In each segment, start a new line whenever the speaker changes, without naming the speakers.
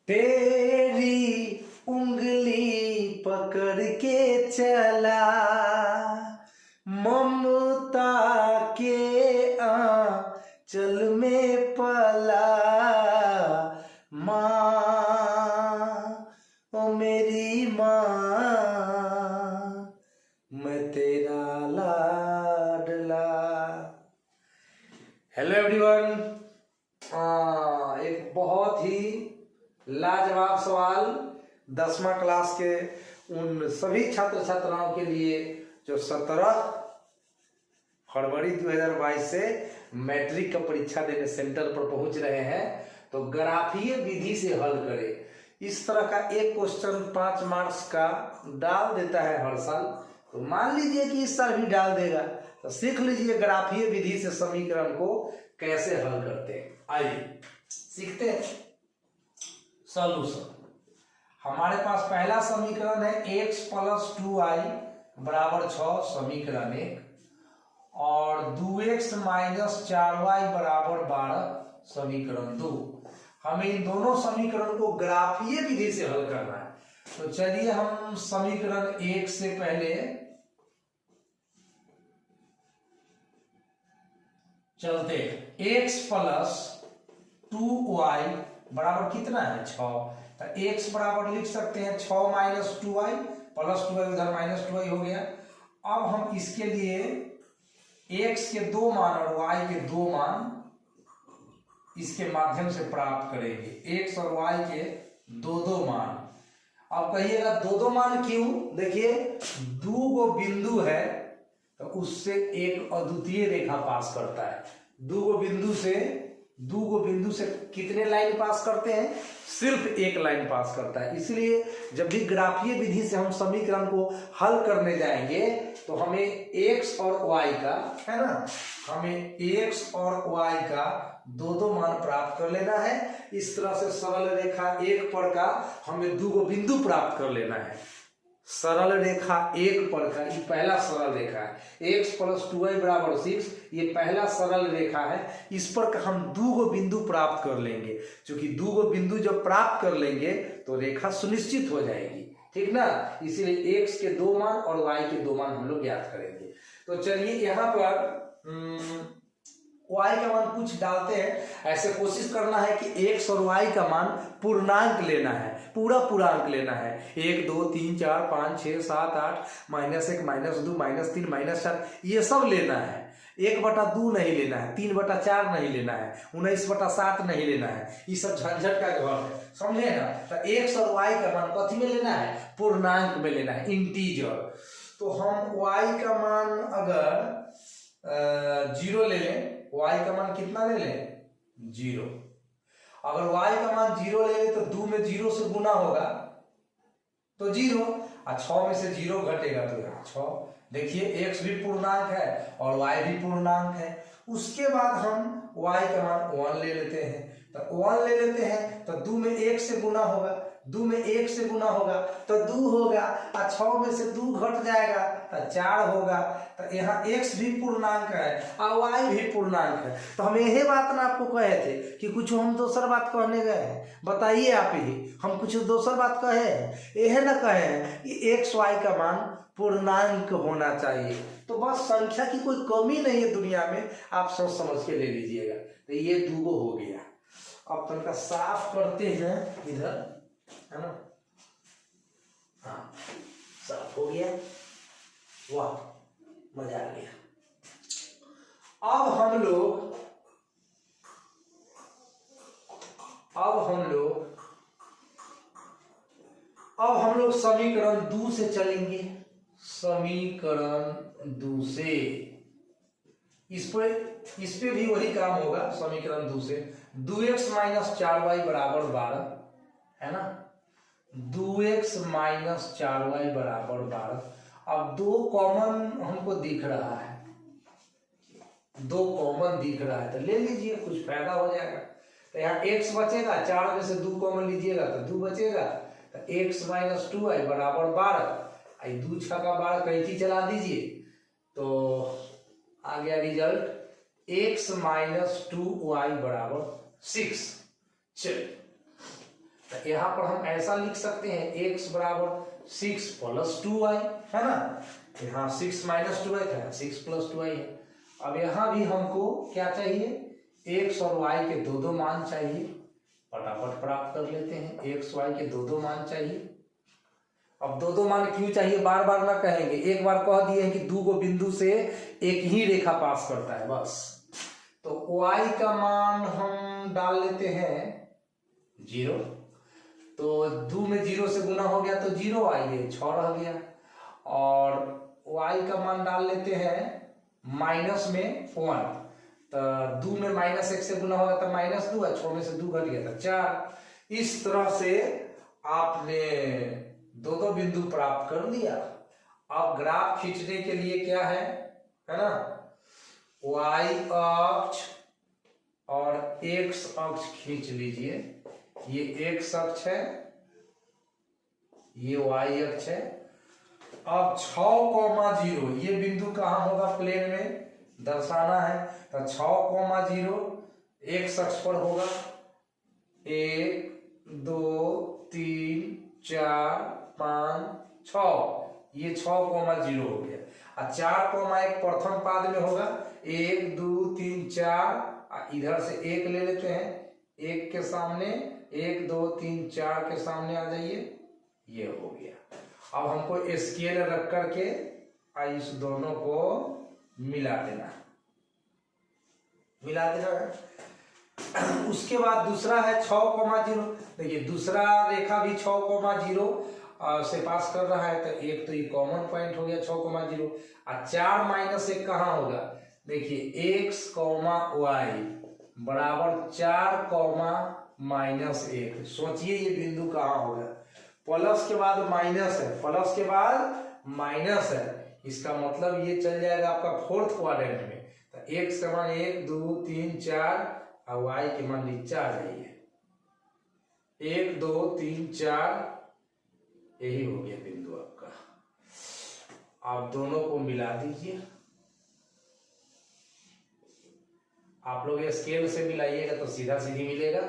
तेरी उंगली पकड़ के चला, ममता के आंचल में पला, माँ ओ मेरी माँ, मैं तेरा लाडला। हेलो एवरीवन, एक बहुत ही लाजवाब सवाल 10वां क्लास के उन सभी छात्र छात्राओं के लिए जो 17 फरवरी 2022 से मैट्रिक का परीक्षा देने सेंटर पर पहुंच रहे हैं। तो ग्राफीय विधि से हल करें। इस तरह का एक क्वेश्चन 5 मार्क्स का डाल देता है हर साल। तो मान लीजिए कि इस साल भी डाल देगा, तो सीख लीजिए ग्राफीय विधि से समीकरण को कैसे हल करते हैं। आइए सीखते हैं। सॉल्यूशन, हमारे पास पहला समीकरण है x + 2y बराबर 6, समीकरण 1, और 2x - 4y बराबर 12, समीकरण 2। हमें इन दोनों समीकरण को ग्राफीय विधि से हल करना है। तो चलिए हम समीकरण 1 से पहले चलते हैं। x + 2y बराबर कितना है? 6। तो x बराबर लिख सकते हैं 6 - 2y, प्लस 2y उधर माइनस 2y हो गया। अब हम इसके लिए x के 2 मान और y के 2 मान इसके माध्यम से प्राप्त करेंगे। x और y के 2 मान। अब कहिएगा 2 मान क्यों? देखिए 2 गो बिंदु है तो उससे एक अद्वितीय रेखा पास करता है। 2 गो बिंदु से कितने लाइन पास करते हैं? सिर्फ एक लाइन पास करता है। इसलिए जब भी ग्राफीय विधि से हम समीकरण को हल करने जाएंगे तो हमें x और y का, है ना, हमें x और y का 2 मान प्राप्त कर लेना है। इस तरह से सरल रेखा 1 पर का हमें 2 गो बिंदु प्राप्त कर लेना है। सरल रेखा 1 पर का, ये पहला सरल रेखा है। x + 2y बराबर 6, ये पहला सरल रेखा है। इस पर का हम 2 गो बिंदु प्राप्त कर लेंगे। क्योंकि 2 गो बिंदु जब प्राप्त कर लेंगे तो रेखा सुनिश्चित हो जाएगी, ठीक ना। इसीलिए x के 2 मान और y के 2 मान हम लोग ज्ञात करेंगे। तो चलिए यहाँ पर y का मान कुछ डालते हैं। ऐसे कोशिश करना है कि x और y का मान पूर्णांक लेना है, पूरा पूर्णांक लेना है। 1 2 3 4 5 6 7 8 -1 -2 -3 -4 ये सब लेना है। 1/2 नहीं लेना है, 3/4 नहीं लेना है, 19/7 नहीं लेना है। ये सब झंझट का घर है, समझे ना। तो x और y का मान कथी में लेना है? पूर्णांक में लेना है, इंटीजर। तो हम y का मान अगर 0 ले लें, y का मान कितना ले लें? 0। अगर y का मान 0 ले लें तो 2 में 0 से गुना होगा तो 0, और 6 में से 0 घटेगा तो यहाँ 6। देखिए x भी पूर्णांक है और y भी पूर्णांक है। उसके बाद हम y का मान 1 ले लेते हैं। तो 1 ले लेते हैं तो 2 में 1 से गुना होगा, 2 में 1 से गुना होगा तो 2 होगा, और 6 में से 2 घट जाएगा तो 4 होगा। तो यहाँ x भी पूर्णांक है और y भी पूर्णांक है। तो हम यही बात ना आपको कहे थे कि कुछ हम दूसर बात कहने गए हैं? बताइए आप ही, हम कुछ दूसर बात कहे हैं? यह ना कहे हैं कि x y का मान पूर्णांक होना चाहिए। तो बस संख्या की कोई कमी नहीं है दुनिया में, आप सोच समझ के ले लीजिएगा। तो ये 2 गो हो गया। अब तो इनका साफ करते हैं इधर, है ना। हाँ, साफ हो गया। वाह, मजा आ गया। अब हम लोग समीकरण 2 से चलेंगे। समीकरण 2 से इस पे भी वही काम होगा। समीकरण 2 से 2x - 4y बराबर 12, है ना। 2x - 4y बराबर 12। अब 2 कॉमन हमको दिख रहा है, 2 कॉमन दिख रहा है तो ले लीजिए, कुछ फायदा हो जाएगा। तो यहाँ x बचेगा, 4 में से 2 कॉमन लीजिएगा तो 2 बचेगा। तो x - 2y बराबर 12। 2 × 12 कैंची चला दीजिए तो आ गया रिजल्ट x - 2y बराबर 6। चलिए, तो यहाँ पर हम ऐसा लिख सकते हैं x बराबर 6 प्लस 2y, है ना। यहाँ 6 माइनस 2y था, 6 प्लस 2y है। अब यहाँ भी हमको क्या चाहिए, x और y के दो मान चाहिए। फटाफट प्राप्त कर लेते हैं, x y के दो मान चाहिए। अब दो मान क्यों चाहिए, बार बार ना कहेंगे, एक बार कह दिए कि दो गो बिंदु से एक ही रेखा पास करता है बस। तो y का मान हम डाल लेते हैं 0, तो 2 में 0 से गुना हो गया तो 0 आइए, 6 रह गया। और y का मान डाल लेते हैं माइनस में 1, तो 2 में -1 से गुना होगा तो -2 है, 6 में से 2 घट गया था 4। इस तरह से आपने दो बिंदु प्राप्त कर लिया। अब ग्राफ खींचने के लिए क्या है ना, y अक्ष और x अक्ष खींच लीजिए। ये x अक्ष है, ये y अक्ष है। अब 6,0 ये बिंदु कहाँ होगा, प्लेन में दर्शाना है, तो 6,0 x अक्ष पर होगा। 1 2 3 4 5 6, ये 6,0 हो गया। और 4,1 प्रथम पाद में होगा, 1 2 3 4, इधर से 1 ले लेते हैं, 1 के सामने 1 2 3 4 के सामने आ जाइए, ये हो गया। अब हमको स्केल रख करके इस दोनों को मिला देना है। उसके बाद दूसरा है 6,0। देखिए दूसरा रेखा भी 6,0 से पास कर रहा है, तो एक तो ये कॉमन पॉइंट हो गया 6,0। और 4 माइनस 1 कहाँ होगा, देखिए x, y बराबर 4, -1। सोचिए ये बिंदु कहाँ होगा, प्लस के बाद माइनस है, प्लस के बाद माइनस है, इसका मतलब ये चल जाएगा आपका फोर्थ क्वाड्रेंट में। तो x का मान 1 2 3 4 और y के मान नीचे आ जाइए, 1 2 3 4, यही हो गया बिंदु आपका। आप दोनों को मिला दीजिए। आप लोग स्केल से मिलाइएगा तो सीधा सीधी मिलेगा।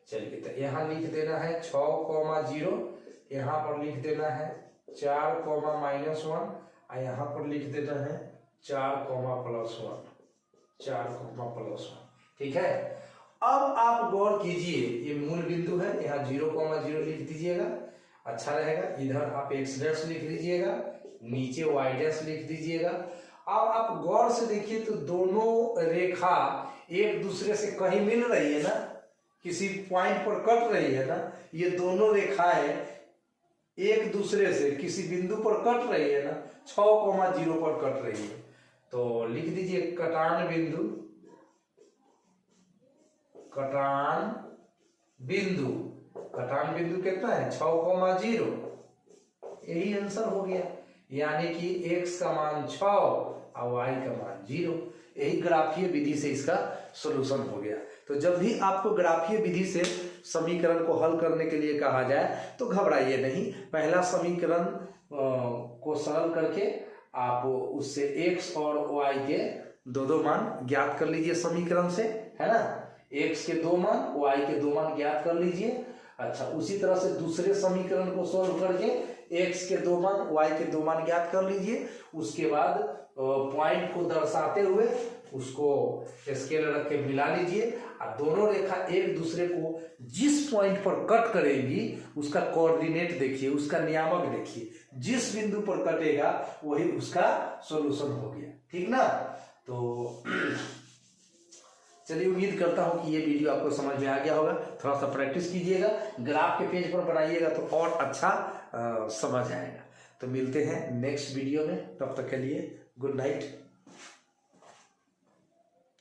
चलिए तो यहाँ लिख देना है 6,0, यहाँ पर लिख देना है 4, -1, और यहाँ पर लिख देना है 4, +1, 4, +1। ठीक है। अब आप गौर कीजिए, ये मूल बिंदु है, यहाँ 0,0 लिख दीजिएगा, अच्छा रहेगा। इधर आप x' लिख लीजिएगा, नीचे y' लिख दीजिएगा। अब आप गौर से देखिए तो दोनों रेखा एक दूसरे से कहीं मिल रही है ना, किसी पॉइंट पर कट रही है ना। ये दोनों रेखाएं एक दूसरे से किसी बिंदु पर कट रही है ना, 6,0 पर कट रही है। तो लिख दीजिए कटान बिंदु, कटान बिंदु। कटान बिंदु कितना है, 6,0। यही आंसर हो गया, यानी कि x का मान 6 और y का मान 0। यही ग्राफीय विधि से इसका सॉल्यूशन हो गया। तो जब भी आपको ग्राफीय विधि से समीकरण को हल करने के लिए कहा जाए तो घबराइए नहीं। पहला समीकरण को सरल करके आप उससे x और y के दो मान ज्ञात कर लीजिए समीकरण से, है ना। x के 2 मान, y के 2 मान ज्ञात कर लीजिए। अच्छा, उसी तरह से दूसरे समीकरण को सोल्व करके x के 2 मान, y के 2 मान ज्ञात कर लीजिए। उसके बाद पॉइंट को दर्शाते हुए उसको स्केल रख के मिला लीजिए, और दोनों रेखा एक दूसरे को जिस पॉइंट पर कट करेगी उसका कोऑर्डिनेट देखिए, उसका नियामक देखिए, जिस बिंदु पर कटेगा वही उसका सॉल्यूशन हो गया। ठीक ना। तो चलिए, उम्मीद करता हूं कि ये वीडियो आपको समझ में आ गया होगा। थोड़ा सा प्रैक्टिस कीजिएगा, ग्राफ के पेज पर बनाइएगा तो और अच्छा समझ आएगा। तो मिलते हैं नेक्स्ट वीडियो में, तब तक के लिए गुड नाइट।